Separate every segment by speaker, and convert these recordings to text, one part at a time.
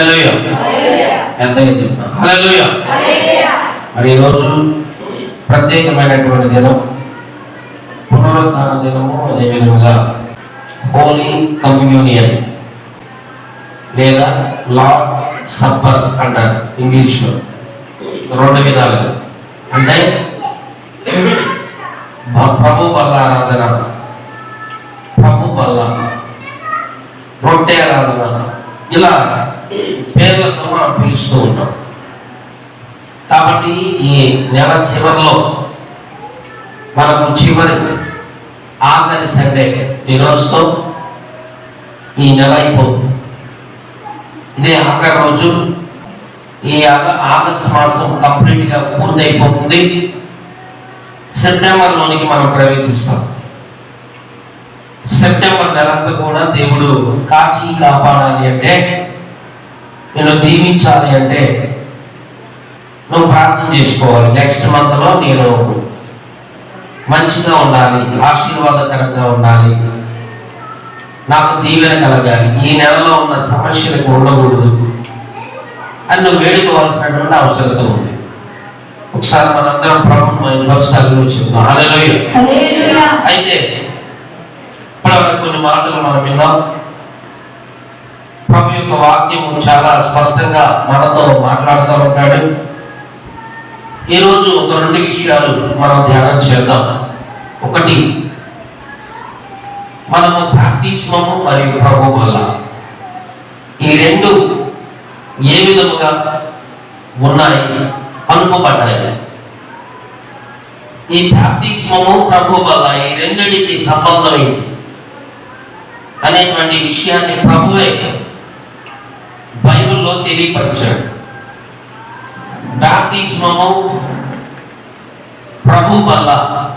Speaker 1: హల్లెలూయా. ఎంతగా చెప్తున్నా హల్లెలూయా. మరి ఈరోజు ప్రత్యేకమైనటువంటి దినం, పునరుత్థాన దినము. అదేవిధంగా హోలీ కమ్యూనియన్ లేదా లార్డ్ సప్పర్ అంటారు ఇంగ్లీష్లో. రెండు విధాలుగా అంటే ప్రభు బల్ల ఆరాధన, ప్రభు బల్ల, రొట్టె ఆరాధన, ఇలా పేర్లతో మనం పిలుస్తూ ఉంటాం. కాబట్టి ఈ నెల చివరిలో మనకు చివరి ఆఖరి సండే ఈరోజుతో ఈ నెల అయిపోతుంది. ఇదే ఆఖరి రోజు. ఈ ఆగస్టు మాసం కంప్లీట్గా పూర్తయిపోతుంది. సెప్టెంబర్లోనికి మనం ప్రవేశిస్తాం. సెప్టెంబర్ నెలంతా కూడా దేవుడు కాచి కాపాడాలి అంటే, నేను దీవించాలి అంటే నువ్వు ప్రార్థన చేసుకోవాలి. నెక్స్ట్ మంత్లో నేను మంచిగా ఉండాలి, ఆశీర్వాదకరంగా ఉండాలి, నాకు దీవెన కలగాలి, ఈ నెలలో ఉన్న సమస్యలకు ఉండకూడదు అని నువ్వు వేడుకోవాల్సినటువంటి అవసరత ఉంది. ఒకసారి మనందరం ప్రభుత్వం యూనివర్సిటీలో చెప్తాం హల్లెలూయా. అయితే ఇప్పుడు కొన్ని మాటలు మనం విన్నాం. ప్రభు యొక్క వాక్యం చాలా స్పష్టంగా మనతో మాట్లాడుతూ ఉంటాడు. ఈరోజు ఒక రెండు విషయాలు మనం ధ్యానం చేద్దాం. ఒకటి, మనము బాప్తిస్మము మరియు ప్రభు వల్ల ఈ రెండు ఏ విధముగా ఉన్నాయి, కలుపబడ్డాయి. ఈ బాప్తిస్మము ప్రభు వల్ల ఈ రెండిటికి సంబంధం ఏంటి అనేటువంటి విషయాన్ని ప్రభువే బైబిల్లో తెలియపరిచాడు. బాప్తిస్మము ప్రభు వల్ల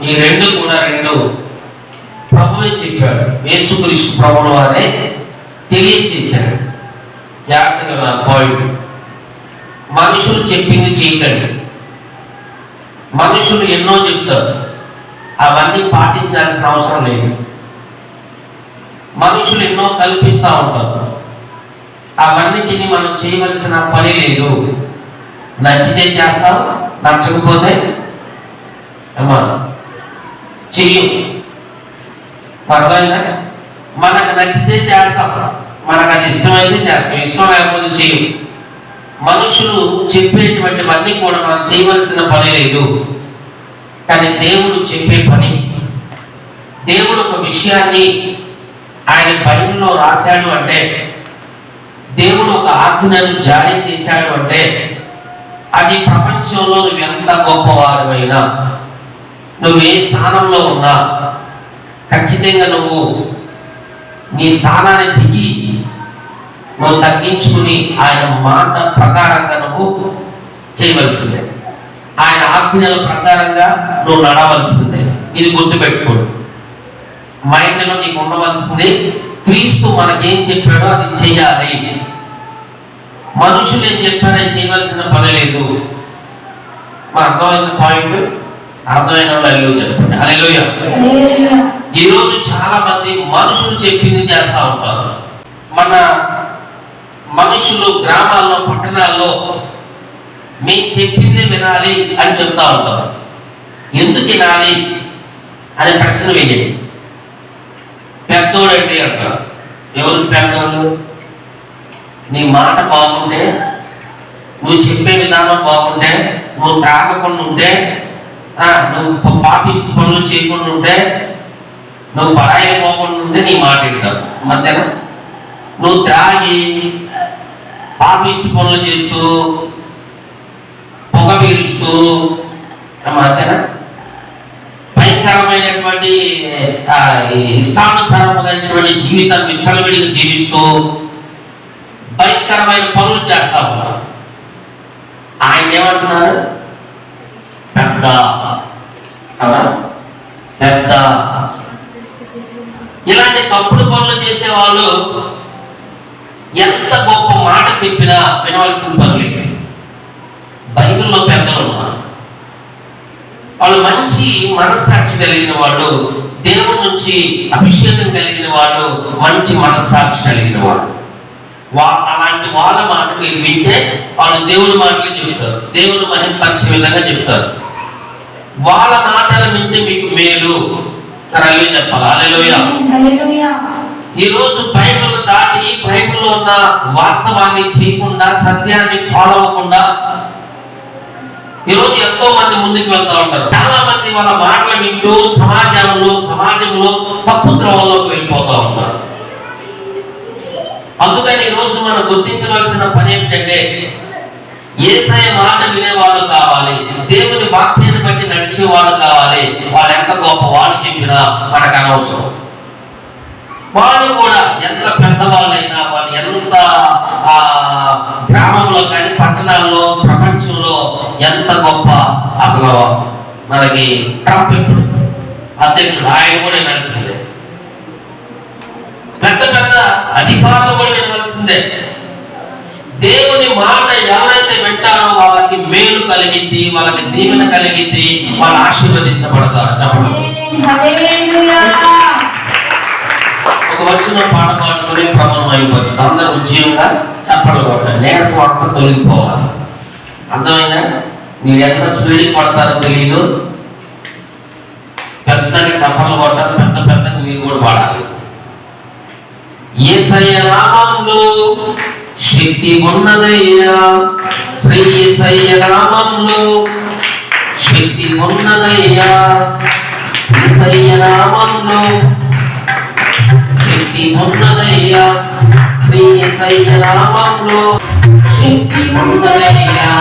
Speaker 1: ఈ రెండు కూడా ప్రభువే చెప్పాడు. యేసుక్రీస్తు ప్రభువుల వారే తెలియచేశాడు. జాగ్రత్తగా నా పాయింట్, మనుషులు చెప్పింది చేయకండి. మనుషులు ఎన్నో చెప్తారు, అవన్నీ పాటించాల్సిన అవసరం లేదు. మనుషులు ఎన్నో కల్పిస్తూ ఉంటారు, అవన్నిటిని మనం చేయవలసిన పని లేదు. నచ్చితే చేస్తాం, నచ్చకపోతే అమ్మా చెయ్యం. అర్థమైందా? మనకు నచ్చితే చేస్తాం, మనకు అది ఇష్టమైతే చేస్తాం, ఇష్టం లేకపోతే చెయ్యం. మనుషులు చెప్పేటువంటివన్నీ కూడా మనం చేయవలసిన పని లేదు. కానీ దేవుడు చెప్పే పని, దేవుడు ఒక విషయాన్ని ఆయన బైబిల్లో రాశాడు అంటే, దేవుడు ఒక ఆజ్ఞను జారీ చేశాడు అంటే, అది ప్రపంచంలో నువ్వు ఎంత గొప్పవాడమైనా, నువ్వు ఏ స్థానంలో ఉన్నా, ఖచ్చితంగా నువ్వు నీ స్థానాన్ని దిగి నువ్వు తగ్గించుకుని ఆయన మాట ప్రకారంగా నువ్వు చేయవలసిందే. ఆయన ఆజ్ఞల ప్రకారంగా నువ్వు నడవలసిందే. ఇది గుర్తుపెట్టుకోడు. మైండ్లో నీకు ఉండవలసింది, క్రీస్తు మనకేం చెప్పాడో అది చెయ్యాలి. మనుషులు ఏం చెప్పారో చేయవలసిన పని లేదు. మా అర్థమైన పాయింట్ అర్థమైన వాళ్ళు చెప్పండి హల్లెలూయా. ఈరోజు చాలా మంది మనుషులు చెప్పింది చేస్తూ ఉంటారు. మన మనుషులు గ్రామాల్లో, పట్టణాల్లో మేము చెప్పిందే వినాలి అని చెప్తా ఉంటారు. ఎందుకు వినాలి అనే ప్రశ్న వేయండి. పెద్దోడండి అంటారు. ఎవరికి పెద్దోళ్ళు? నీ మాట బాగుంటే, నువ్వు చెప్పే విధానం బాగుంటే, నువ్వు త్రాగకుండా ఉంటే, నువ్వు పాపిస్తు పనులు చేయకుండా ఉంటే, నువ్వు పరాయిలు పోకుండా ఉంటే నీ మాట వింటావు. మధ్యాహ్నం నువ్వు త్రాగి పాపిస్తు పనులు చేస్తూ, పొగ పీలుస్తూ, మధ్యాహ్నం భయంకరమైనటువంటి ఇష్టానుసారమైనటువంటి జీవితాన్ని విచ్చలవిడిగా జీవిస్తూ భయంకరమైన పనులు చేస్తా ఉన్నారు. ఆయన ఏమంటున్నారు? పెద్ద పెద్ద. ఇలాంటి తప్పుడు పనులు చేసేవాళ్ళు ఎంత గొప్ప మాట చెప్పినా వినవలసిన పనులు. బైబిల్లో పెద్దలు ఉన్నారు, వాళ్ళు మంచి మనస్సాక్షి కలిగిన వాళ్ళు, దేవుడి నుంచి అభిషేకం కలిగిన వాళ్ళు, మంచి మనస్సాక్షి కలిగిన వాళ్ళు. అలాంటి వాళ్ళ మాటలు మీరు వింటే వాళ్ళు దేవుని మాటలు చెబుతారు, దేవుని మహిమపరిచే విధంగా చెప్తారు. వాళ్ళ మాటలు వింటే మీకు మేలు. హల్లెలూయా చెప్పాలి. హల్లెలూయా. ఈరోజు బైబిల్ దాటి బైబిల్లో ఉన్న వాస్తవాన్ని చేయకుండా, సత్యాన్ని ఫాలో అవ్వకుండా ఈరోజు ఎంతో మంది ముందుకు వెళ్తూ ఉంటారు. చాలా మంది వాళ్ళ మాటలు వింటూ సమాజంలో తప్పు త్రోవలోకి వెళ్ళిపోతూ ఉంటారు. అందుకని ఈరోజు మనం గుర్తించవలసిన పని ఏమిటంటే, యేసయ్య మాట వినేవాళ్ళు కావాలి, దేవుని వాక్యాన్ని బట్టి నడిచేవాళ్ళు కావాలి. వాళ్ళు ఎంత గొప్ప వాళ్ళు చెప్పినా మనకు అనవసరం. వాళ్ళు కూడా ఎంత పెద్దవాళ్ళైనా, వాళ్ళు ఎంత గ్రామంలో కానీ పట్టణాల్లో ప్రపంచంలో ఎంత గొప్ప, అసలు మనకి ట్రంప్ ఇప్పుడు అధ్యక్షుడు, ఆయన కూడా వినాల్సిందే. పెద్ద పెద్ద అధికారులు కూడా వినవలసిందే. దేవుని మాట ఎవరైతే వింటారో వాళ్ళకి మేలు కలిగింది, వాళ్ళకి దీవెన కలిగింది, వాళ్ళు ఆశీర్వదించబడతారు. చెప్పండి. ఒక వచ్చిన పాట పాడుకుని ప్రమాణం అయిపోతుంది. అందరూ ఉద్యోగంగా చప్పలు కొట్టాలి, నీరసం అంతా తొలగిపోవాలి. అర్థమైనా? మీరు ఎంత స్పీడ్కి పడతారో తెలియదు. పెద్దగా చప్పలు కొట్టాలి, పెద్దగా మీరు కూడా పాడాలి. యేసయ్య నామములో శక్తి ఉన్నదయ్యా, శ్రీ యేసయ్య నామములో శక్తి ఉన్నదయ్యా, యేసయ్య నామములో శక్తి ఉన్నదయ్యా, శ్రీ యేసయ్య నామములో శక్తి ఉన్నదయ్యా.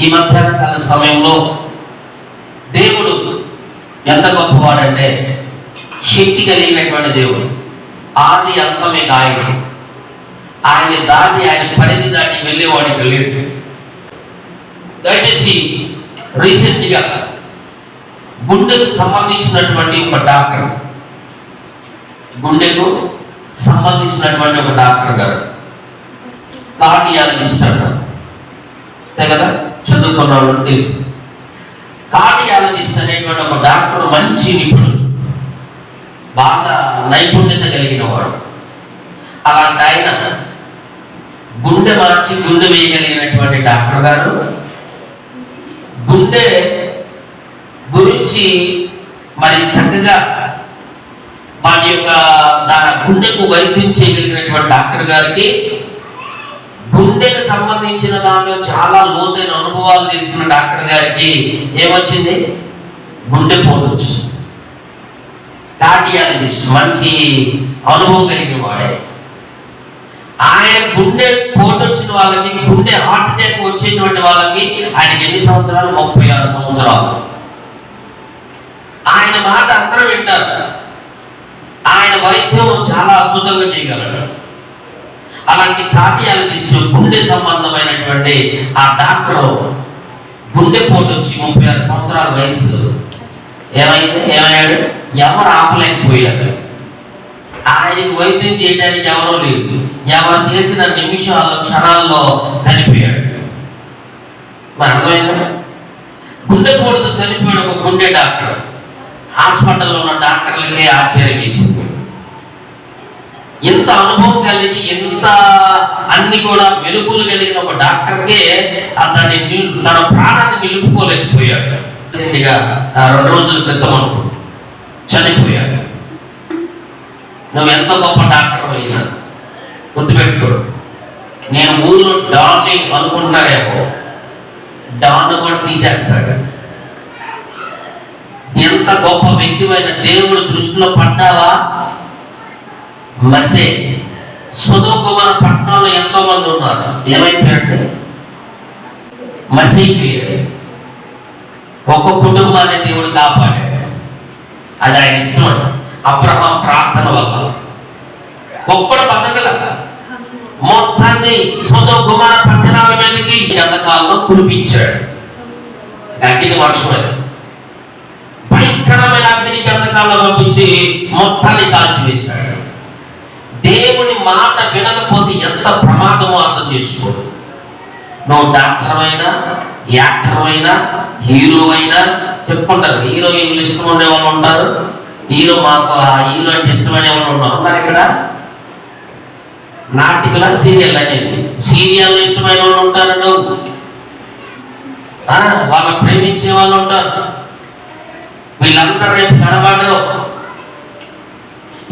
Speaker 1: ఈ మధ్యాహ్న కాల సమయంలో దేవుడు ఎంత గొప్పవాడంటే, శక్తి కలిగినటువంటి దేవుడు, ఆది అంతమే ఆయన దాటి, ఆయన పరిధి దాటి వెళ్ళేవాడికి లేడు. దయచేసి రీసెంట్గా గుండెకు సంబంధించినటువంటి ఒక డాక్టర్, గారు కార్డియాలజిస్ట్ అంటారు కదా, చదువుకున్న వాళ్ళకి తెలుసు. కార్డియాలజిస్ట్ అనేటువంటి ఒక డాక్టర్ మంచి నిపుణుడు, బాగా నైపుణ్యత కలిగిన వాడు. అలాంటి ఆయన గుండె మార్చి గుండె వేయగలిగినటువంటి డాక్టర్ గారు గుండె గురించి మరి చక్కగా వాటి యొక్క గుండెకు వైద్యం చేయగలిగినటువంటి డాక్టర్ గారికి గుండెకు సంబంధించిన దానిలో చాలా లోతైన అనుభవాలు తెలిసిన డాక్టర్ గారికి ఏమొచ్చింది? గుండెపోటు వచ్చింది. కార్డియాలజిస్ట్ మంచి అనుభవం కలిగిన వాడే. ఆయన గుండె పోటు వచ్చిన వాళ్ళకి, గుండె హార్ట్ అటాక్ వచ్చేటువంటి వాళ్ళకి ఆయనకి ఎన్ని సంవత్సరాలు? 36 సంవత్సరాలు. ఆయన మాట అందరూ వింటారు. ఆయన వైద్యం చాలా అద్భుతంగా చేయగలడు. అలాంటి కార్డియాలజిస్ట్, గుండె సంబంధమైనటువంటి ఆ డాక్టర్ గుండెపోటు వచ్చి 36 సంవత్సరాల వయసు ఏమయ్యాడు? ఎవరు ఆపలేకపోయాడు. ఆయనకి వైద్యం చేయడానికి ఎవరో లేదు. ఎవరు చేసిన నిమిషాల్లో, క్షణాల్లో చనిపోయాడు. అర్థమైందా? గుండెపోటుతో చనిపోయాడు ఒక గుండె డాక్టర్. హాస్పిటల్లో ఉన్న డాక్టర్లకే ఆశ్చర్యం వేసింది. ఎంత అనుభవం కలిగి, ఎంత అన్ని కూడా వెలుగులు కలిగిన ఒక డాక్టర్కే అతన్ని తన ప్రాణాన్ని నిలుపుకోలేకపోయాడు. 2 రోజుల క్రితం చనిపోయాడు. నువ్వు ఎంత గొప్ప డాక్టర్ అయినా గుర్తుపెట్టుకో, నేను ఊర్లో డాన్ని అనుకుంటున్నారేమో, డాన్ కూడా తీసేస్తాడు. ఎంత గొప్ప వ్యక్తివైన దేవుడు దృష్టిలో పడ్డావా? మసే సొదొమ గొమొర్రా పట్టణంలో ఎంతో మంది ఉన్నారు. ఏమైపోయారంటే మసైపోయారు. ఒక కుటుంబాన్ని దేవుడు కాపాడాడు. అది ఆయన ఇష్టం. అబ్రహాం ప్రార్థన వల్ల ఒక్కడు బతకల, మొత్తాన్ని సొదొమ గొమొర్రా పట్టణాల మీదకి ఎంతకాలంలో కురిపించాడు. అగ్ని వర్షం, అది భయంకరమైన అగ్ని ఎంతకాలంలో పంపించి మొత్తాన్ని కాల్చివేశాడు. దేవుని మాట వినకపోతే ఎంత ప్రమాదమో అర్థం చేసుకోడు. నువ్వు డాక్టర్ అయినా, యాక్టర్ అయినా, హీరో అయినా చెప్పుకుంటారు. హీరోయిన్లు ఇష్టం ఉండే వాళ్ళు ఉంటారు. మాకు ఆ హీరో అంటే ఇష్టమైన వాళ్ళు ఉన్నారు ఇక్కడ. నాటికల సీరియల్ అనేది, సీరియల్ ఇష్టమైన వాళ్ళు ఉంటారు. వాళ్ళని ప్రేమించే వాళ్ళు ఉంటారు. వీళ్ళందరూ రేపు కనబడరు.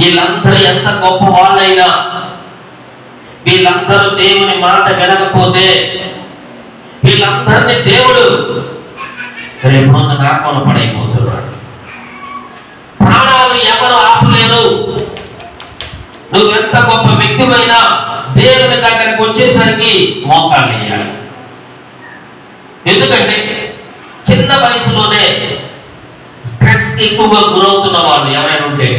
Speaker 1: వీళ్ళందరూ ఎంత గొప్ప వాళ్ళైనా, వీళ్ళందరూ దేవుని మాట వినకపోతే వీళ్ళందరినీ దేవుడు రేపు రోజు నరకంలో పడైపోతున్నాడు. ప్రాణాలు ఎవరు ఆపలేరు. నువ్వెంత గొప్ప వ్యక్తివైనా దేవుని దగ్గరికి వచ్చేసరికి మోకాళ్ళు వేయాలి. ఎందుకంటే చిన్న వయసులోనే స్ట్రెస్ ఎక్కువగా గురవుతున్న వాళ్ళు ఎవరైనా ఉంటే,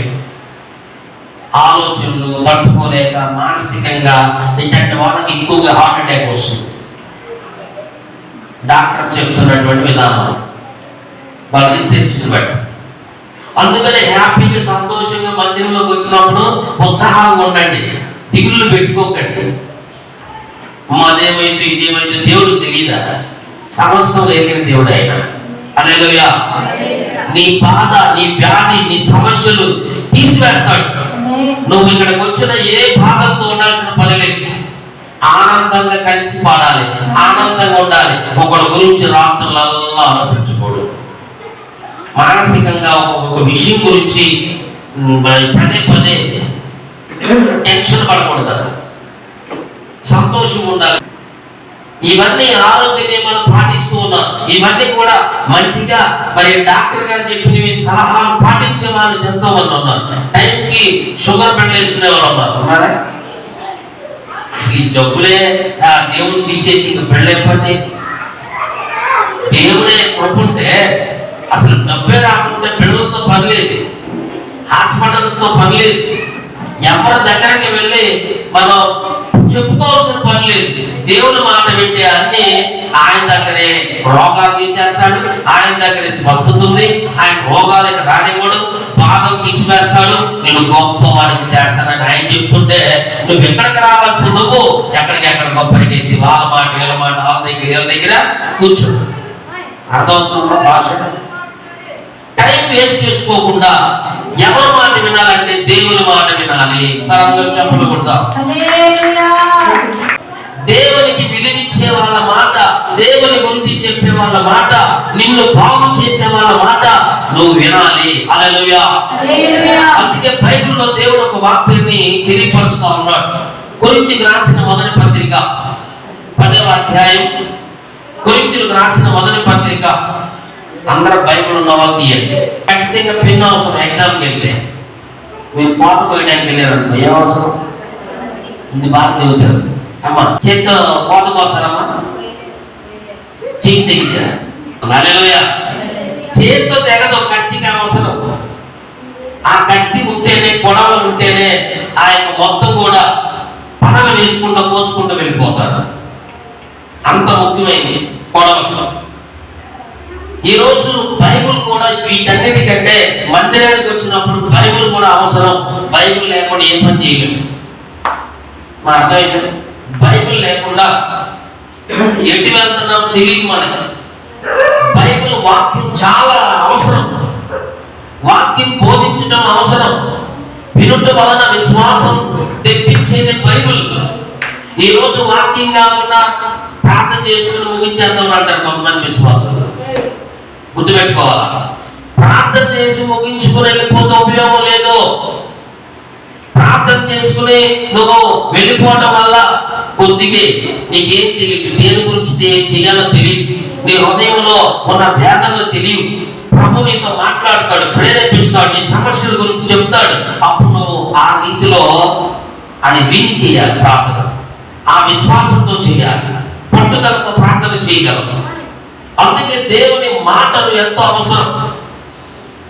Speaker 1: ఆలోచనలు తట్టుకోలేక మానసికంగా ఇట్లాంటి వాళ్ళకి ఎక్కువగా హార్ట్ అటాక్ వస్తుంది. డాక్టర్ చెప్తున్నటువంటి విధానం వాళ్ళ రీసెర్చ్ బట్టి. అందుకనే హ్యాపీగా, సంతోషంగా మందిరంలోకి వచ్చినప్పుడు ఉత్సాహంగా ఉండండి, దిగుళ్ళు పెట్టుకోకండి. అదేమైతే ఇదేమైతే దేవుడికి తెలియదా? సమస్తం లేని దేవుడు ఆయన. హల్లెలూయా. నీ బాధ, నీ వ్యాధి, నీ సమస్యలు తీసివేస్తాడు. నువ్వు ఇక్కడికి వచ్చిన ఏ బాధతో ఉండాల్సిన పని లేదు. ఆనందంగా కలిసి పాడాలి, ఆనందంగా ఉండాలి. ఒకటి గురించి రాత్రులల్లా ఆలోచించకూడదు. మానసికంగా ఒక విషయం గురించి పదే పదే టెన్షన్ పడకూడదు. సంతోషం ఉండాలి. ఇవన్నీ ఆరోగ్య నియమాలు పాటిస్తూ ఉన్నారు. ఇవన్నీ కూడా మంచిగా మరి డాక్టర్ గారు చెప్పినవి సలహాలు పాటించే వాళ్ళు ఎంతో మంది ఉన్నారు. టైంకి షుగర్ బిళ్ళ వేసుకునే వాళ్ళు ఉన్నారు. ఈ జబ్బులే దేవుడు తీసేది, ఇంక బిళ్ళ పని. దేవుడే కృపుంటే అసలు జబ్బే రాకుంటే బిళ్ళలతో పని లేదు, హాస్పిటల్స్ తో పని లేదు, ఎవరి దగ్గరికి వెళ్ళి మనం చెప్పుకోవాల్సిన పని లేదు. దేవుని మాట వింటే అన్ని ఆయన దగ్గరే రోగాలు తీసేస్తాడు, ఆయన దగ్గరే స్వస్థత ఉంది. ఆయన రోగాలకు రానివ్వడు, బాధలు తీసివేస్తాడు, నేను గొప్ప వాడికి చేస్తానని ఆయన చెప్తుంటే నువ్వు ఎక్కడికి రావాల్సిన నువ్వు ఎక్కడికెక్కడ గొప్పకి ఎత్తి వాళ్ళ మాట వీళ్ళ మాట వీళ్ళ దగ్గర కూర్చో. అర్థమవుతుందా భాష? టైం వేస్ట్ చేసుకోకుండా ఎవరి మాట వినాలంటే దేవుని మాట వినాలి. సరంగా చెప్పులు కొడతాం. దేవునికి విలువిచ్చే వాళ్ళ మాట, దేవుని గురించి చెప్పే వాళ్ళ మాట, నిన్ను బాగు చేసే వాళ్ళ మాట నువ్వు వినాలి. హల్లెలూయా. అందుకే బైబిల్లో దేవుడు ఒక వాక్యాన్ని తెలియపరుస్తా ఉన్నాడు. కొరింథీయులకు రాసిన మొదటి పత్రిక 10వ అధ్యాయం. కొరింథీయులకు రాసిన మొదటి పత్రిక. అందరూ బైబిల్ ఉన్న వాళ్ళు తీయండి. ఖచ్చితంగా పెన్ అవసరం. ఎగ్జామ్కి వెళ్తే మీరు కోత పోయడానికి వెళ్ళారనుకో, ఏం అవసరం? ఇది బాగా చదువుతారు. అమ్మా చేత్తో కోత కోస్తారమ్మా, చెయ్యి తెగితే. హల్లెలూయా. చేత్తో తెగదు, కత్తికి అవసరం. ఆ కత్తి ఉంటేనే, గొడవలు ఉంటేనే ఆ యొక్క మొత్తం కూడా పనులు చేసుకుంటూ కోసుకుంటూ వెళ్ళిపోతాడు. అంత ముఖ్యమైనది కొడవలు. ఈరోజు బైబుల్ కూడా వీటన్నిటికంటే మందిరానికి వచ్చినప్పుడు బైబుల్ కూడా అవసరం. బైబుల్ లేకుండా ఏ పని చేయలేము. మా అర్థమైంది. బైబుల్ లేకుండా ఎటు వెళ్తున్నాం తెలియదు మనకి. బైబిల్ వాక్యం చాలా అవసరం. వాక్యం బోధించడం అవసరం. వినుట వలన విశ్వాసం తెప్పించేది బైబిల్. ఈరోజు వాక్యం కాకుండా ప్రార్థన చేసుకుని ముగించేద్దాం అంటారు కొంతమంది విశ్వాసం. గుర్తుపెట్టుకోవాలా, ప్రార్థన చేసి ముగించుకుని వెళ్ళిపోతే ఉపయోగం లేదు. ప్రార్థన చేసుకుని నువ్వు వెళ్ళిపోవటం వల్ల కొద్దిగా నీకేం తెలియదు, దేని గురించి చేయాలో తెలియదు, నీ హృదయంలో ఉన్న వేదనలు తెలియదు. ప్రభు నీతో మాట్లాడతాడు, ప్రేరేపిస్తాడు, నీ సమస్యల గురించి చెప్తాడు. అప్పుడు నువ్వు ఆ రీతిలో అది విని చేయాలి. ప్రార్థన ఆ విశ్వాసంతో చేయాలి, పట్టుదలతో ప్రార్థన చేయగలవు. అందుకే దేవుని మాటలు ఎంతో అవసరం.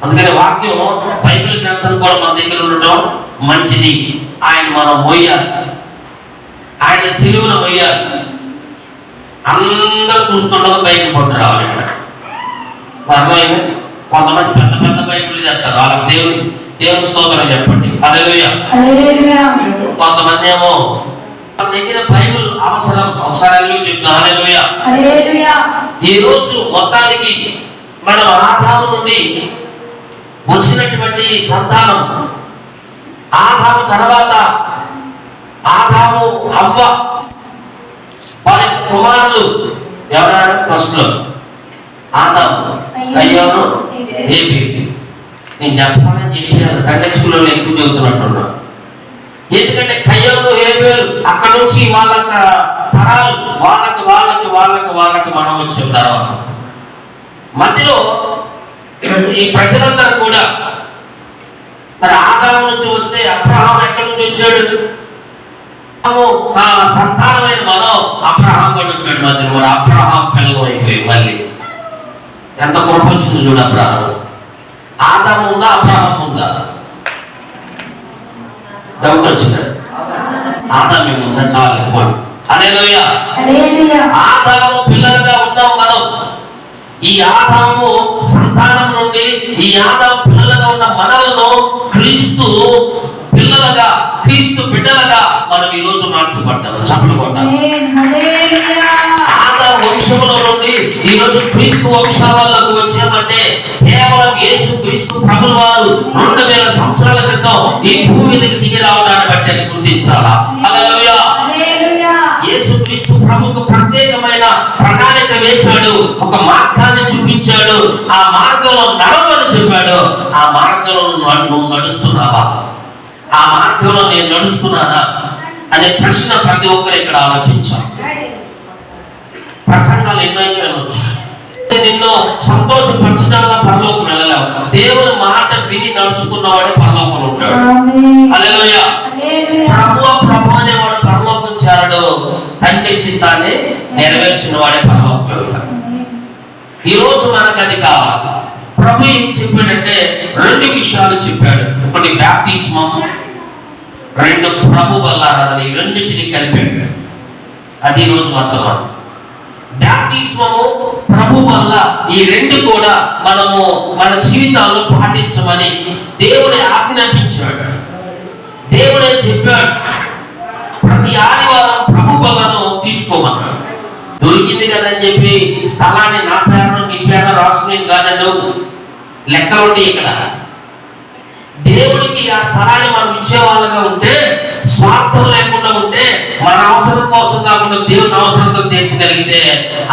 Speaker 1: అందుకని వాక్యం బైబిల్ గ్రంథం కూడా మన దగ్గర ఉండడం మంచిది. ఆయన మనం మోయాలి, ఆయన సిలువను మోయాలి. అందరూ చూస్తుండగా బైబిల్ పట్టు రావాలంట. అర్థమైంది. కొంతమంది పెద్ద పెద్ద బైబిల్ చేస్తారు, వాళ్ళకి దేవుని స్తోత్రం చెప్పండి, హల్లెలూయా. కొంతమంది ఏమో మన దగ్గర బైబిల్ అవసరం, అవసరాలు చెప్తున్నా, హల్లెలూయా. ఈ రోజు మొత్తానికి మనం ఆదాము నుండి వచ్చినటువంటి సంతానం, ఆదాము తర్వాత ఆదాము హవ్వ, వారి కుమారులు ఎవరాడు? ఫస్ట్ లో ఆదాము, కయ్యోను, హేబేలు. నేను చెప్పాలని చెప్పి సండే స్కూల్లో ఎక్కువ చదువుతున్నట్టున్నా. ఎందుకంటే కయ్యోను, హేబేలు అక్కడ నుంచి వాళ్ళ తరాలు వాళ్ళకి వాళ్ళకి వాళ్ళకి వాళ్ళకి మనం వచ్చిన తర్వాత మధ్యలో ఈ ప్రజలందరూ కూడా మరి ఆదాము నుంచి వస్తే అబ్రహాం ఎక్కడి నుంచి వచ్చాడు? సంతానమైన మనం అబ్రహాం కూడా వచ్చాడు మధ్యలో. మరి అబ్రహాం పిల్లలు అయిపోయి మళ్ళీ ఎంత కృప వచ్చింది చూడు. అబ్రహాం, ఆదాము ఉందా అబ్రహాం ఉందా? డౌట్ వచ్చిందా? ఆదాము ఉందా? చాలా ఎక్కువ. హల్లెలూయా. ఆదాము పిల్లలుగా ఉన్నాం మనం. ఈ ఆదాము సంతానం నుండి ఈ ఆదాము పిల్లలుగా ఉన్న మనలను క్రీస్తు పిల్లలుగా, క్రీస్తు బిడ్డలుగా మనం ఈ రోజు మార్చబడ్డాము. చప్పట్లు కొట్టాలి. ఆదాము వంశములో నుండి ఈ రోజు క్రీస్తు వంశావళిలోకి వచ్చామంటే కేవలం యేసు క్రీస్తు ప్రభువు వారు 2000 సంవత్సరాల క్రితం ఈ భూమి మీదకి దిగి రావడాన్ని బట్టి అని గుర్తించాలా. హల్లెలూయా. యేసు క్రీస్తు ప్రభువుకు ప్రత్యేకమైన ప్రణాళిక వేశాడు, ఒక మార్గాన్ని చూపించాడు, ఆ మార్గంలో నడవని చెప్పాడు. ఆ మార్గంలో నువ్వు నడుస్తున్నావా? ఆ మార్గంలో నేను నడుస్తున్నానా అనే ప్రశ్న ప్రతి ఒక్కరు ఇక్కడ ఆలోచించాలి. ప్రసంగాలు ఎన్నో వెళ్ళవచ్చు, నిన్ను సంతోషపరచడంలో పరలోకం వెళ్ళలేవు. దేవుని మాట విని నడుచుకున్నవాడే పరలోకంలో ఉంటాడు. హల్లెలూయా. ప్రభు అనేవాడు పరలోకం చేరడు, తండ్రి చిత్తాన్ని నెరవేర్చిన వాడే పరలోకం వెళ్తాడు. ఈ రోజు మనకు అది కావాలి. ప్రభు ఏం చెప్పాడంటే 2 విషయాలు చెప్పాడు. ఒకటి బాప్తిస్మం, 2 ప్రభు బల్లారాధన. ఈ రెండింటిని కలిపాడు. అది రోజు వర్తమానం. బాప్తిస్మము, ప్రభు వల్ల ఈ 2 కూడా మనము మన జీవితాల్లో పాటించమని దేవుడే ఆజ్ఞాపించాడు. దేవుడే చెప్పాడు ప్రతి ఆదివారం ప్రభు బలను తీసుకోమన్నాడు. దొరికింది కదని చెప్పి స్థలాన్ని నా పేరును నీ పేరును రాసుకునేది కాదండు. లెక్కలు ఉంటాయి ఇక్కడ. దేవుడికి ఆ స్థలాన్ని మనం ఇచ్చేవాళ్ళగా ఉంటే, స్వార్థం లేకుండా ఉంటే, మన అవసరం కోసం కాకుండా దేవుని అవసరంతో తీర్చగలిగితే,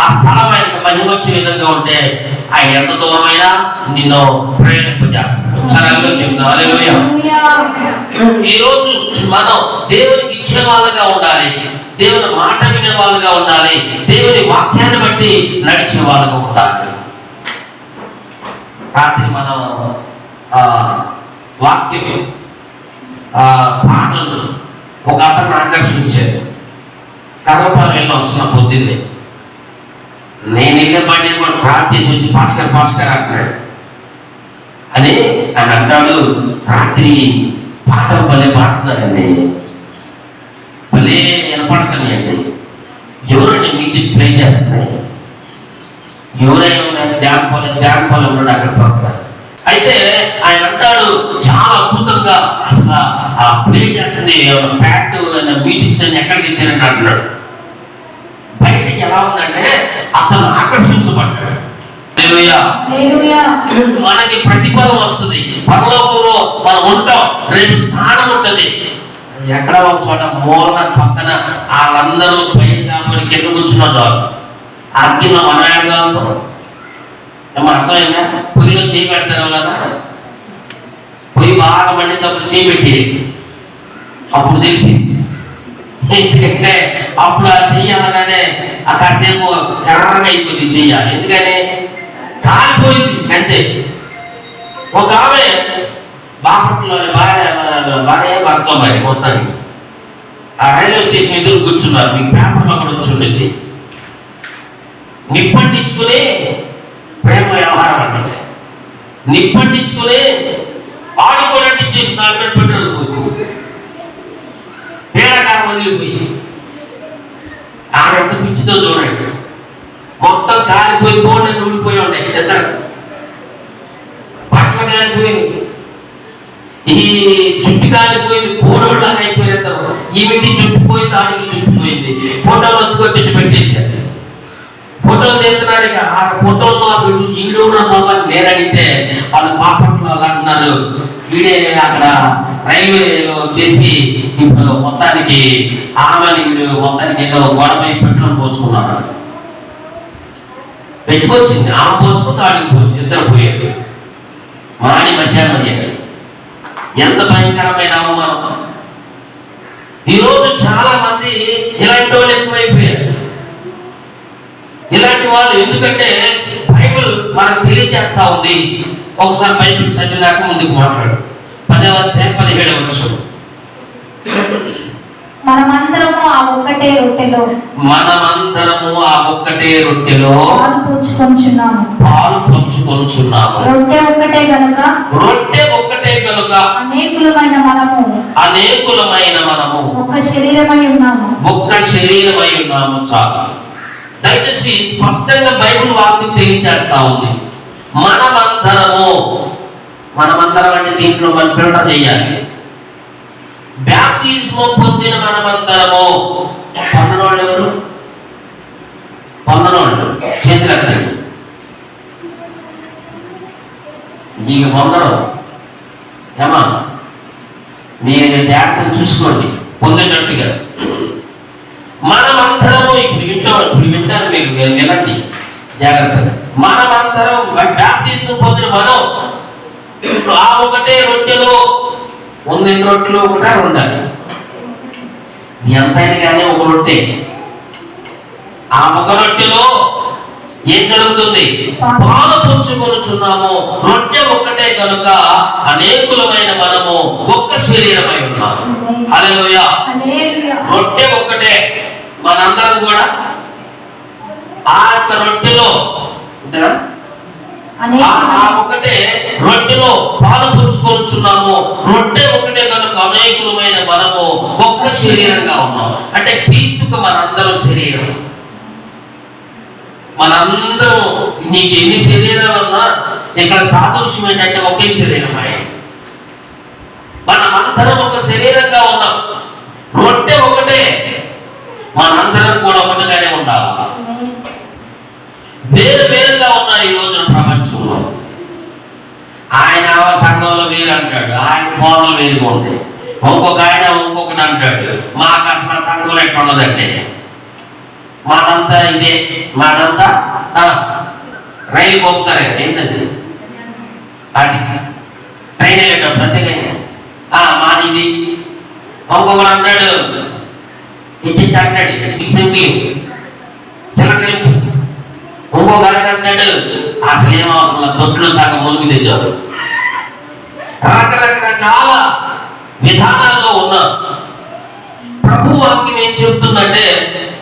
Speaker 1: ఆ స్థలం ఆయనకు మహిమ వచ్చే విధంగా ఉంటే ఆయన ఎంత దూరమైనా నిన్ను ప్రేరేపించేస్తాడు. హల్లెలూయా. ఈ రోజు మనం దేవునికి ఇచ్చే వాళ్ళగా ఉండాలి, దేవుని మాట వినే వాళ్ళుగా ఉండాలి, దేవుని వాక్యాన్ని బట్టి నడిచే వాళ్ళగా ఉండాలి. రాత్రి మనం వాక్యం పాటలు ఒక అతను ఆకర్షించాడు. కర్రపాలు వెళ్ళి వస్తున్న పొద్దున్నే నేను వెళ్ళే బండి కూడా క్రాస్ చేసి వచ్చి పాస్కర్ పాస్కర్ అంటున్నాడు. అని ఆయన అంటాడు, రాత్రి పాటలు భలే పాడుతున్నారండి, భలే వినపడతాయండి. ఎవరండి మ్యూజిక్ ప్లే చేస్తున్నాయి? ఎవరైనా జానపదం ఉన్నాడు అక్కడ పక్కన. అయితే ఆయన అంటాడు చాలా అద్భుతంగా అసలు ఆ ప్లే చేస్తుంది ప్యాట్ మ్యూజిక్స్ అని ఎక్కడికి ఇచ్చారని అంటున్నాడు. బయటికి ఎలా ఉందంటే అతను ఆకర్షించబడ్డాడు. మనకి ప్రతిఫలం వస్తుంది, పరలోకంలో మనం ఉంటాం, రేపు స్థానం ఉంటుంది. ఎక్కడ ఒక చోట మూల పక్కన వాళ్ళందరూ పైన కాబట్టి కింద కూర్చున్న చాలు అగ్గిలో మనయాడుగా ఉంటాం. ఏమో అర్థమైందా? పొయ్యిలో చేయి పెడతారు కదా, పొయ్యి బాగా మండినప్పుడు చేయి పెట్టి అప్పుడు తెలిసి, ఎందుకంటే అప్పుడు ఆ చెయ్యి అనగానే ఆ కాసేపు ఎర్రగా అయిపోయింది చెయ్యాలి, ఎందుకని కాలిపోయింది అంతే. ఒక ఆమె బాపట్లోని భార్య భర్త మరి మొత్తానికి ఆ రైల్వే స్టేషన్ ఎదురు కూర్చున్నారు. మీకు పేపర్లో కూడా వచ్చి ఉండేది. నిప్పంటించుకుని ప్రేమ వ్యవహారం అంటే నిప్పంటించుకుని ఆడుకోవడానికి చేసి నాలుగు పెట్టారు పోయి పేడకారం వదిలిపోయి ఆమె ఎంత పిచ్చితో చూడండి. మొత్తం కాలిపోయి తోటలు ఊడిపోయి ఉంటాయి, ఇద్దరు పట్ల కాలిపోయింది, ఈ జుట్టు కాలిపోయింది, పూడవడానికి అయిపోయిన ఇద్దరు. ఈమెకి జుట్టుపోయింది, ఆడికి జుట్టుపోయింది. ఫోటోలు వచ్చుకొచ్చి పెట్టేశారు. ఫోటోలు తీస్తున్నారు. ఇక ఆ ఫోటోల్లో ఈడు మొబైల్ నేను అడిగితే వాళ్ళు బాపట్లో అలా అంటున్నారు, వీడే అక్కడ రైల్వేలో చేసి ఇప్పుడు మొత్తానికి ఆమెని మొత్తానికి ఏదో గొడవై పెట్రోల్ పోసుకున్నాడు. పెట్టుకొచ్చింది, ఆమె పోసుకుంటే ఆడికి పోసి ఇద్దరు పోయారు. మాడి మశానం అయ్యారు. ఎంత భయంకరమైన అవమానం! ఈరోజు చాలా మంది ఇలాంటి వాళ్ళు ఎక్కువైపోయారు. ఇలాంటి వాళ్ళు ఎందుకంటే బైబిల్ మనకు తెలియజేస్తా ఉంది. ఒకసారి బైబిల్ చదివినాక ముందుకు మాట్లాడు. 10వ అధ్యాయం 17వ వచనం.
Speaker 2: మనమందరము ఆ ఒక్కటే రొట్టెలో పాలు పంచుకొంచున్నాము. రొట్టె ఒక్కటే గనుక అనేకులమైన మనము ఒక్క శరీరమై ఉన్నాము.
Speaker 1: చాలు. దయచేసి స్పష్టంగా బైబిల్ వాక్యం తెలియజేస్తా ఉంది. మనమందరం అంటే దీంట్లో మనం ఫిల్టర్ చేయాలి. బ్యాప్టిజం పొందిన మనమందరము. పొందనోళ్ళు ఎవరు? పొందనోళ్ళు చేతులు ఎత్తండి. నీకు పొందడం ఏమా మీరు జాగ్రత్త చూసుకోండి పొందేటట్టుగా. మనమందరము ఇప్పుడు వింటారు మీరు వినండి జాగ్రత్తగా. మనమందరం బ్యాప్టిజం పొందిన మనం ఆ ఒకటే రొట్టెలో ఉంది. రొట్టెలు ఒకటే ఉండాలి. ఎంతైనా కానీ ఒక రొట్టె. ఆ ఒక రొట్టెలో ఏం జరుగుతుంది? పాలు పంచుకొనుచున్నాము. రొట్టె ఒక్కటే కనుక అనేకులమైన మనము ఒక్క శరీరమై ఉన్నాము. హల్లెలూయా. రొట్టె ఒక్కటే. మనందరం కూడా ఆ యొక్క రొట్టెలో ఒకటే రొట్టెలో పాలు పంచుకొనుచున్నాము. రొట్టె ఒకటే కనుక అనేకులమైన మనము ఒక్క శరీరంగా ఉన్నాం. అంటే క్రీస్తుకు మనందరం శరీరం. మనందరం నీకు ఎన్ని శరీరాలు ఉన్నా ఇక్కడ సాదృశ్యం ఏంటంటే ఒకే శరీరమే. మనమందరం ఒక శరీరంగా ఉన్నాం. రొట్టె ఒకటే. మనందరం కూడా ఒకటిగానే ఉండాలి. వేరు వేరుగా ఉన్నారు ఈ రోజున ప్రపంచంలో. ఆయన సంఘంలో వేరు అంటాడు, ఆయన బోధలు వేరుగా ఉంటాయి. ఇంకొక ఆయన ఇంకొకటి అంటాడు. మాకు అసలు ఆ సంఘంలో ఎట్లా ఉండదంటే మాదంతా ఇదే, మాదంతా రైలు పోతారే ఏంటది అది ట్రైన్ వెళ్ళేటప్పుడు అంతేగాని మాది ఇది. ఇంకొకరు అంటాడు ఇట్టి అంటాడు చిలకరింపు. ఇంకొక ఆయన అంటాడు అసలు ఏమవుతుంది తొట్లు సగం మునిగితే చాలు. రకరకాల విధానాల్లో ఉన్నా ప్రభు వాక్యం ఏం చెప్తుందంటే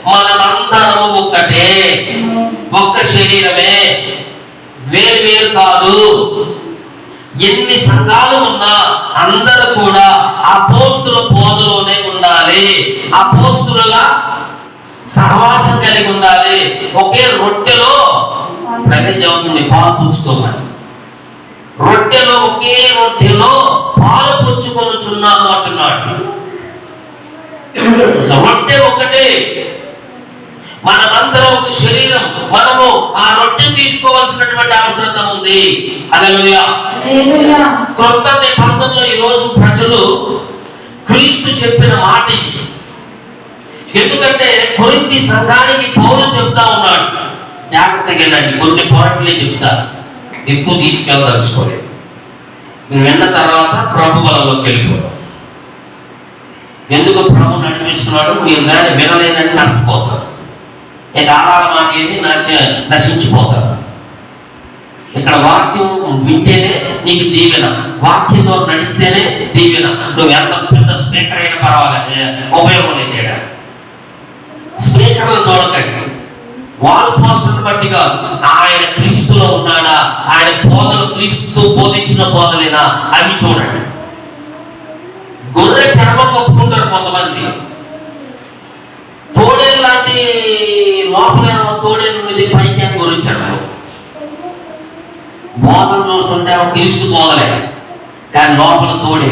Speaker 1: మనమందరము ఒక్కటే, ఒక్క శరీరమే, వేరు వేరు కాదు. ఎన్ని సంఘాలు ఉన్నా అందరూ కూడా అపోస్తుల బోధలోనే ఉండాలి. ఉండాలి, అపోస్తుల సహవాసం కలిగి ఉండాలి. ఒకే రొట్టెలో ప్రకటన అవుతుంది పాలు పుచ్చుకోమని. ఒకే రొట్టెలో పాలు పుచ్చుకొనుచున్నాము అంటున్నాడు. రొట్టె ఒకటే, మనమందరం ఒక శరీరం. మనము ఆ రొట్టెను తీసుకోవాల్సినటువంటి అవసరం ఉంది. హల్లెలూయా. క్రొత్త నిబంధనలో ఈరోజు ప్రజలు క్రీస్తు చెప్పిన మాట ఇది. ఎందుకంటే కొరింథీ సంఘానికి పౌలు చెప్తా ఉన్నాడు, జాగ్రత్తగా వెళ్ళండి, కొన్ని పాయింట్లే చెప్తారు, ఎక్కువ తీసుకెళ్ళదలుచుకోలేదు. మీరు విన్న తర్వాత ప్రభు బలంలోకి వెళ్ళిపోతారు. ఎందుకు ప్రభు నడిపిస్తున్నాడు, మీరు కానీ వినలేదని నష్టపోతారు. ఇక ఆహార మాట ఏది నశించిపోతారు. ఇక్కడ వాక్యం వింటేనే నీకు దీవెన, వాక్యంతో నడిస్తేనే దీవెన. నువ్వు ఎంత పెద్ద స్పీకర్ అయినా పర్వాలేదు, ఉపయోగం లేదు. స్పీకర్లు చూడకండి, వాల్ పోస్టర్ని బట్టి కాదు, ఆయన క్రీస్తులో ఉన్నాడా, ఆయన బోధలు క్రీస్తు బోధించిన బోధలేనా అవి చూడండి. గొర్రె చర్మం కప్పుకుంటారు కొంతమంది, తోడేలు లాంటి లోపల తోడేలు ఉన్నది, పైకి గొర్రె చర్మం. బోధలు చూస్తుంటే క్రీస్తు బోధలే, కానీ లోపల తోడే.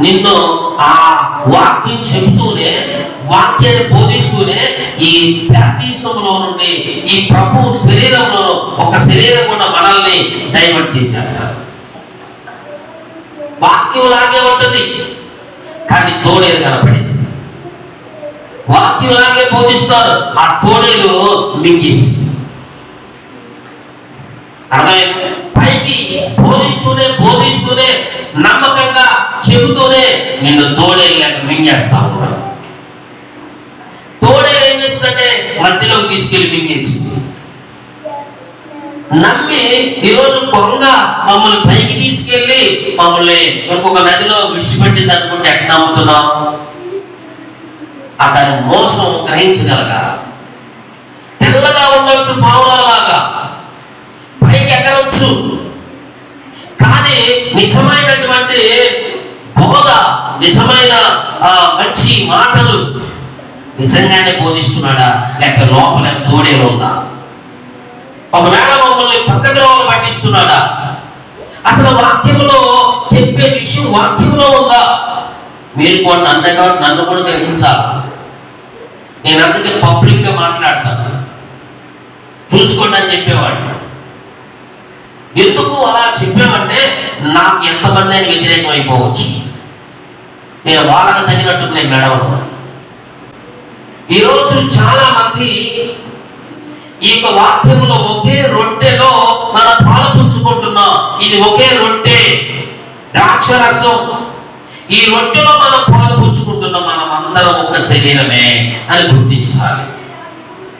Speaker 1: నిన్ను ఆ వాక్యం చెబుతూనే, వాక్యాన్ని బోధిస్తూనే ఈ బ్యాప్టిజంలో నుండి ఈ ప్రభు శరీరంలో ఒక శరీరం ఉన్న మనల్ని డైవర్ట్ చేసేస్తారు. వాక్యం లాగే ఉంటుంది, కానీ తోడేలు కనపడింది. వాక్యం లాగే బోధిస్తారు, ఆ తోడేలు మింగేసి. అర్థమైంది? పైకి బోధిస్తూనే నమ్మకంగా చెబుతూనే నిన్ను తోడేలు లేక మింగేస్తా ఉంటారు. తోడేలు ఏం చేస్తుందంటే మధ్యలోకి తీసుకెళ్లి మింగేసింది. నమ్మి ఈరోజు కొంగ మమ్మల్ని పైకి తీసుకెళ్లి మమ్మల్ని ఇంకొక నదిలో విడిచిపెట్టింది అనుకుంటే ఎక్కడ నమ్ముతున్నాం? అతని మోసం గ్రహించగలగా. తెల్లగా ఉండొచ్చు పావులాగా, పైకి ఎక్కడవచ్చు, కానీ నిజమైనటువంటి బోధ, నిజమైన మంచి మాటలు నిజంగానే బోధిస్తున్నాడా, లేక లోపల తోడేలు ఉందా? ఒకవేళ మమ్మల్ని పక్కద్రోవలు పట్టిస్తున్నాడా? అసలు వాక్యంలో చెప్పే విషయం వాక్యంలో ఉందా? మీరు కూడా నన్ను కూడా గ్రహించాలి. నేను అందుకే పబ్లిక్ గా మాట్లాడతాను, చూసుకోండి అని చెప్పేవాడిని. ఎందుకు అలా చెప్పామంటే, నాకు ఎంతమంది అని వ్యతిరేకం అయిపోవచ్చు, నేను వాళ్ళకి తగినట్టు నేను నడవను. ఈరోజు చాలా మంది ఈ యొక్క వాక్యంలో ఒకే రొట్టెలో మన పాలు పుచ్చుకుంటున్నాం. ఇది ఒకే రొట్టె, ద్రాక్ష రసం. ఈ రొట్టెలో మనం పాలు పుచ్చుకుంటున్నాం, మనం అందరం ఒక శరీరమే అని గుర్తించాలి.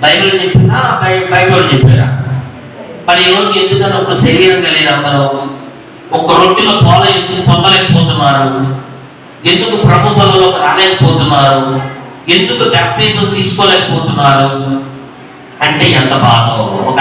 Speaker 1: బైబిల్ చెప్పినా బైబిల్ చెప్పారా? మరి ఈరోజు ఎందుకని ఒక శరీరం కలిగిన అందరూ ఒక రొట్టెలో పాలు ఎందుకు పొందలేకపోతున్నారు? ఎందుకు ప్రభు బలంలోకి రాలేకపోతున్నారు? ఎందుకు బ్యాప్టిజం తీసుకోలేకపోతున్నారు? అంటే ఎంత బాధ. ఒక